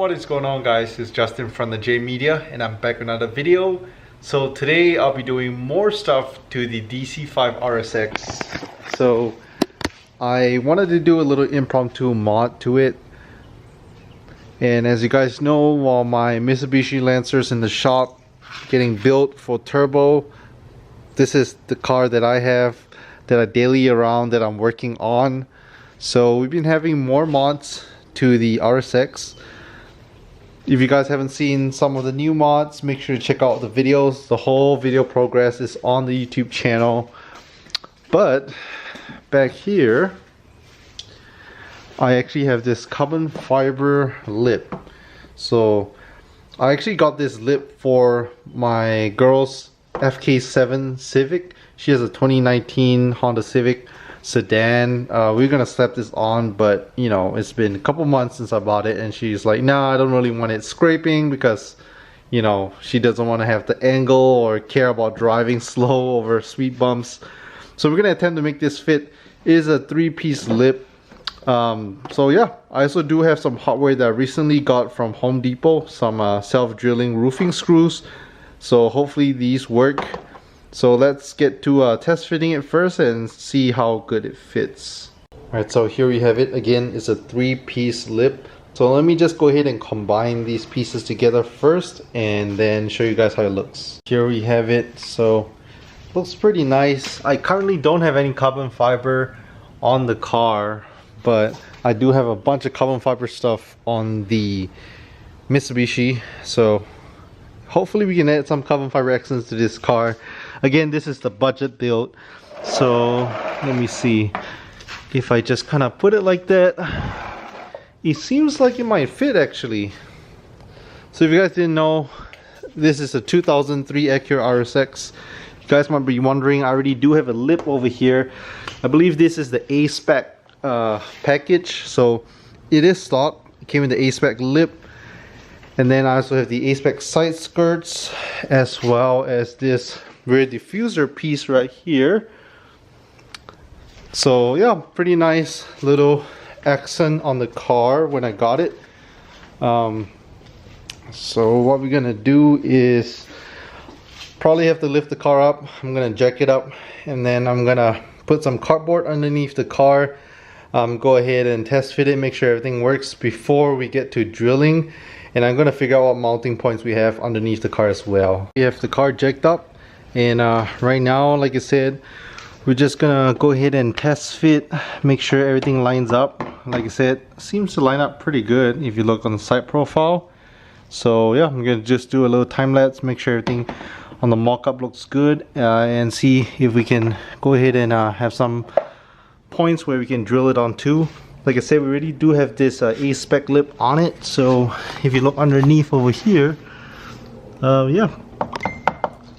What is going on, guys? It's Justin from the J Media and I'm back with another video. So today I'll be doing more stuff to the DC5 RSX. So I wanted to do a little impromptu mod to it. And as you guys know, while my Mitsubishi Lancer's in the shop getting built for turbo, this is the car that I have, that I daily around, that I'm working on. So we've been having more mods to the RSX. If you guys haven't seen some of the new mods, make sure to check out the videos. The whole video progress is on the YouTube channel. But back here, I actually have this carbon fiber lip. So I actually got this lip for my girl's FK7 Civic. She has a 2019 Honda Civic sedan. We're gonna slap this on, but you know, it's been a couple months since I bought it, and she's like, nah, I don't really want it scraping, because you know, she doesn't want to have the angle or care about driving slow over speed bumps. So we're gonna attempt to make this fit. It is a 3-piece lip. So yeah, I also do have some hardware that I recently got from Home Depot, some self-drilling roofing screws. So hopefully these work. So let's get to test fitting it first and see how good it fits. Alright, so here we have it. Again, it's a 3-piece lip. So let me just go ahead and combine these pieces together first and then show you guys how it looks. Here we have it. So looks pretty nice. I currently don't have any carbon fiber on the car, but I do have a bunch of carbon fiber stuff on the Mitsubishi. So hopefully we can add some carbon fiber accents to this car. Again, this is the budget build, so let me see. If I just kind of put it like that, it seems like it might fit actually. So if you guys didn't know, this is a 2003 Acura RSX. You guys might be wondering, I already do have a lip over here. I believe this is the A-Spec package, so it is stock. It came with the A-Spec lip. And then I also have the A-Spec side skirts, as well as this rear diffuser piece right here. So yeah, pretty nice little accent on the car when I got it. So what we're gonna do is probably have to lift the car up. I'm gonna jack it up, and then I'm gonna put some cardboard underneath the car. Go ahead and test fit it, make sure everything works before we get to drilling. And I'm gonna figure out what mounting points we have underneath the car as well. We have the car jacked up, and right now, like I said, we're just gonna go ahead and test fit, make sure everything lines up. Like I said, seems to line up pretty good if you look on the side profile. So yeah, I'm gonna just do a little time lapse, make sure everything on the mock-up looks good, and see if we can go ahead and have some points where we can drill it onto. Like I said, we already do have this A-Spec lip on it, so if you look underneath over here, yeah,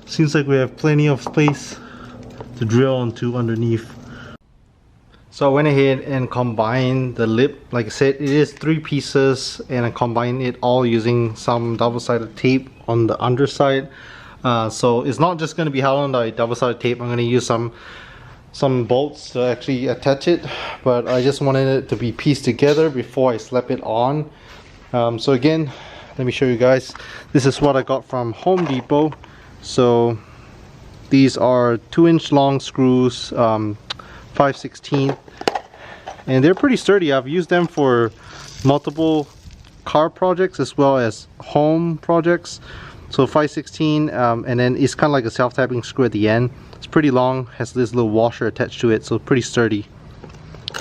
seems like we have plenty of space to drill onto underneath. So I went ahead and combined the lip. Like I said, it is 3 pieces, and I combined it all using some double-sided tape on the underside. So it's not just going to be held on by double-sided tape. I'm going to use some bolts to actually attach it, but I just wanted it to be pieced together before I slap it on. So again, let me show you guys. This is what I got from Home Depot. So these are 2-inch long screws, 5/16, and they're pretty sturdy. I've used them for multiple car projects as well as home projects. So 5/16, and then it's kind of like a self-tapping screw at the end. It's pretty long, has this little washer attached to it, so pretty sturdy.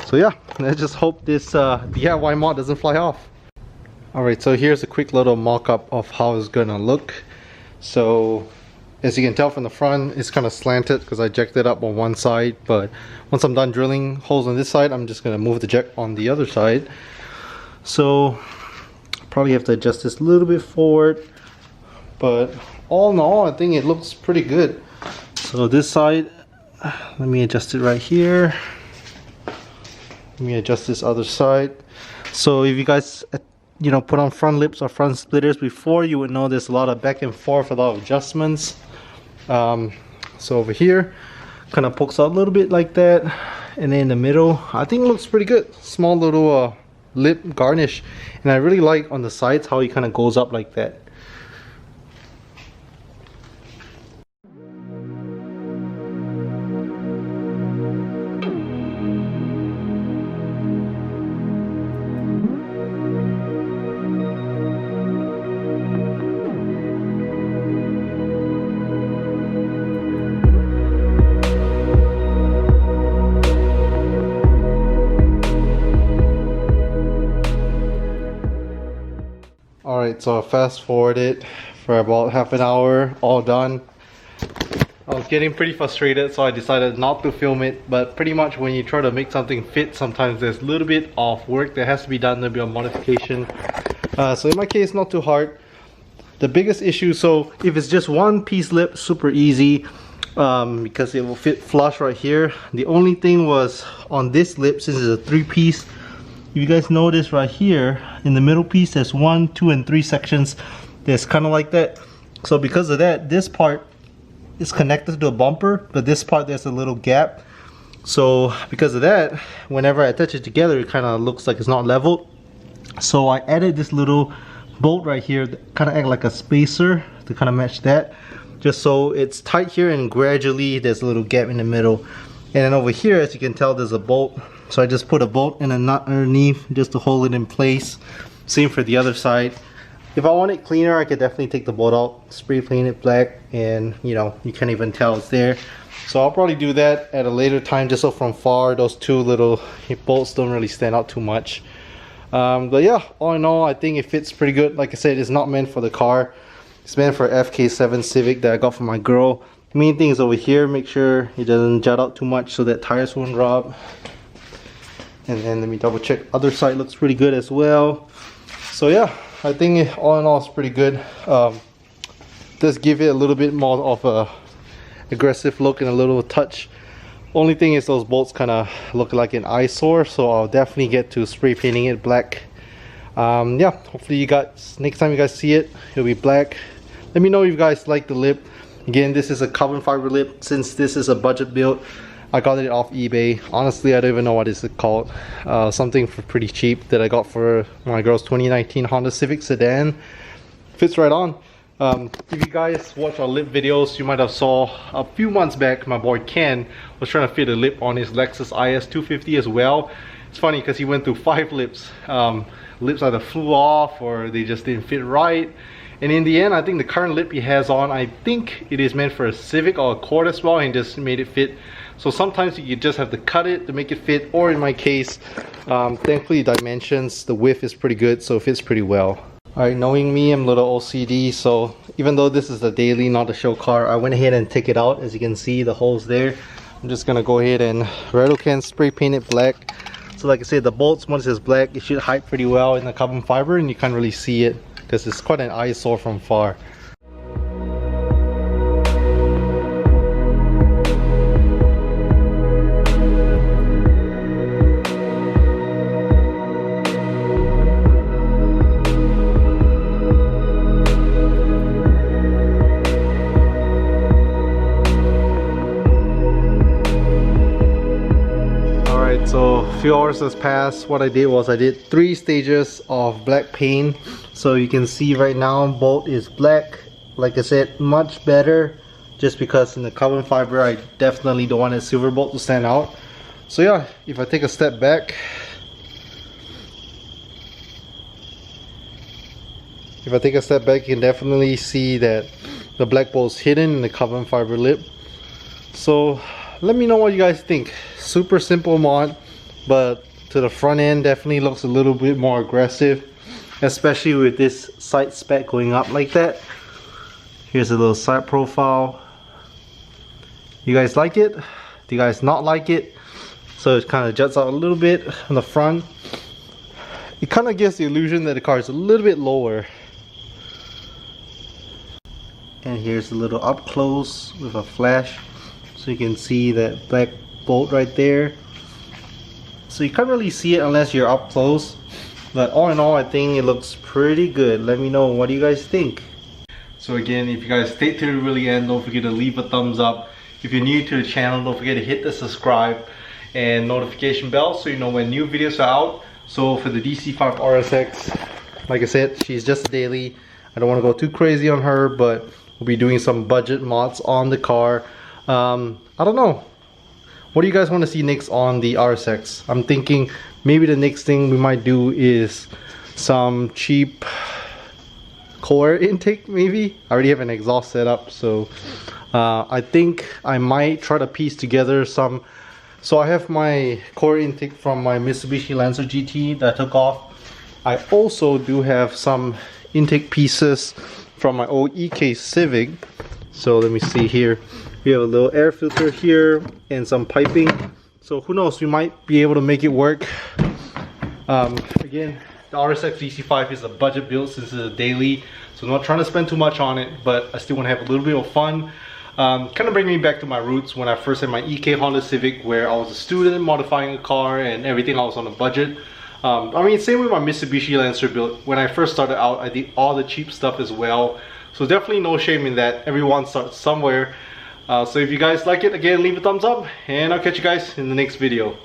So yeah, let's just hope this DIY mod doesn't fly off. Alright, so here's a quick little mock-up of how it's gonna look. So as you can tell from the front, it's kind of slanted because I jacked it up on one side, but once I'm done drilling holes on this side, I'm just gonna move the jack on the other side. So probably have to adjust this a little bit forward, but all in all, I think it looks pretty good. So this side, let me adjust it right here. Let me adjust this other side. So if you guys, you know, put on front lips or front splitters before, you would know there's a lot of back and forth, a lot of adjustments. So over here, kind of pokes out a little bit like that, and then in the middle, I think it looks pretty good. Small little lip garnish, and I really like on the sides how it kind of goes up like that. Alright, so I fast forwarded for about half an hour, all done. I was getting pretty frustrated, so I decided not to film it, but pretty much when you try to make something fit, sometimes there's a little bit of work that has to be done, a little bit of modification. So in my case, not too hard. The biggest issue, so if it's just one piece lip, super easy, because it will fit flush right here. The only thing was on this lip, since it's a 3-piece, if you guys notice right here in the middle piece, there's 1, 2, and 3 sections that's kind of like that. So because of that, this part is connected to a bumper, but this part there's a little gap. So because of that, whenever I attach it together, it kind of looks like it's not leveled. So I added this little bolt right here that kind of act like a spacer to kind of match that, just so it's tight here, and gradually there's a little gap in the middle. And then over here, as you can tell, there's a bolt. So I just put a bolt and a nut underneath just to hold it in place. Same for the other side. If I want it cleaner, I could definitely take the bolt out, spray paint it black, and you know, you can't even tell it's there. So I'll probably do that at a later time, just so from far those two little bolts don't really stand out too much. But yeah, all in all, I think it fits pretty good. Like I said, it's not meant for the car. It's meant for FK7 Civic that I got for my girl. The main thing is over here, make sure it doesn't jut out too much so that tires won't rub. And then let me double check, other side looks pretty good as well. So yeah, I think all in all it's pretty good. Does give it a little bit more of a aggressive look and a little touch. Only thing is those bolts kind of look like an eyesore, so I'll definitely get to spray painting it black. Yeah, hopefully you guys, next time you guys see it, it'll be black. Let me know if you guys like the lip. Again, this is a carbon fiber lip. Since this is a budget build, I got it off eBay. Honestly, I don't even know what is it called. Something for pretty cheap that I got for my girl's 2019 Honda Civic sedan. Fits right on. If you guys watch our lip videos, you might have saw a few months back my boy Ken was trying to fit a lip on his Lexus IS 250 as well. It's funny because he went through 5 lips. Lips either flew off or they just didn't fit right. And in the end, I think the current lip he has on, I think it is meant for a Civic or a Accord as well, and just made it fit. So sometimes you just have to cut it to make it fit, or in my case, thankfully dimensions, the width is pretty good, so it fits pretty well. Alright, knowing me, I'm a little OCD, so even though this is the daily, not the show car, I went ahead and take it out. As you can see, the holes there. I'm just gonna go ahead and rattle can spray paint it black. So like I said, the bolts, once it's black, it should hide pretty well in the carbon fiber, and you can't really see it because it's quite an eyesore from far. So a few hours has passed. What I did was I did 3 stages of black paint. So you can see right now bolt is black. Like I said, much better, just because in the carbon fiber I definitely don't want a silver bolt to stand out. So yeah, if I take a step back, you can definitely see that the black bolt is hidden in the carbon fiber lip. So let me know what you guys think. Super simple mod, but to the front end definitely looks a little bit more aggressive, especially with this side spec going up like that. Here's a little side profile. You guys like it? Do you guys not like it? So it kind of juts out a little bit on the front. It kind of gives the illusion that the car is a little bit lower. And here's a little up close with a flash, so you can see that black bolt right there. So you can't really see it unless you're up close, but all in all I think it looks pretty good. Let me know, what do you guys think? So again, if you guys stayed to the really end, don't forget to leave a thumbs up. If you're new to the channel, don't forget to hit the subscribe and notification bell so you know when new videos are out. So for the DC5 RSX, like I said, she's just a daily. I don't want to go too crazy on her, but we'll be doing some budget mods on the car. I don't know. What do you guys want to see next on the RSX? I'm thinking maybe the next thing we might do is some cheap core intake maybe. I already have an exhaust set up, so I think I might try to piece together some. So I have my core intake from my Mitsubishi Lancer GT that I took off. I also do have some intake pieces from my old EK Civic. So let me see here. We have a little air filter here and some piping. So who knows, we might be able to make it work. Again, the RSX DC5 is a budget build since it's a daily. So I'm not trying to spend too much on it, but I still want to have a little bit of fun. Kind of bring me back to my roots when I first had my EK Honda Civic, where I was a student modifying a car and everything. I was on a budget. I mean, same with my Mitsubishi Lancer build. When I first started out, I did all the cheap stuff as well. So definitely no shame in that. Everyone starts somewhere. So if you guys like it, again, leave a thumbs up, and I'll catch you guys in the next video.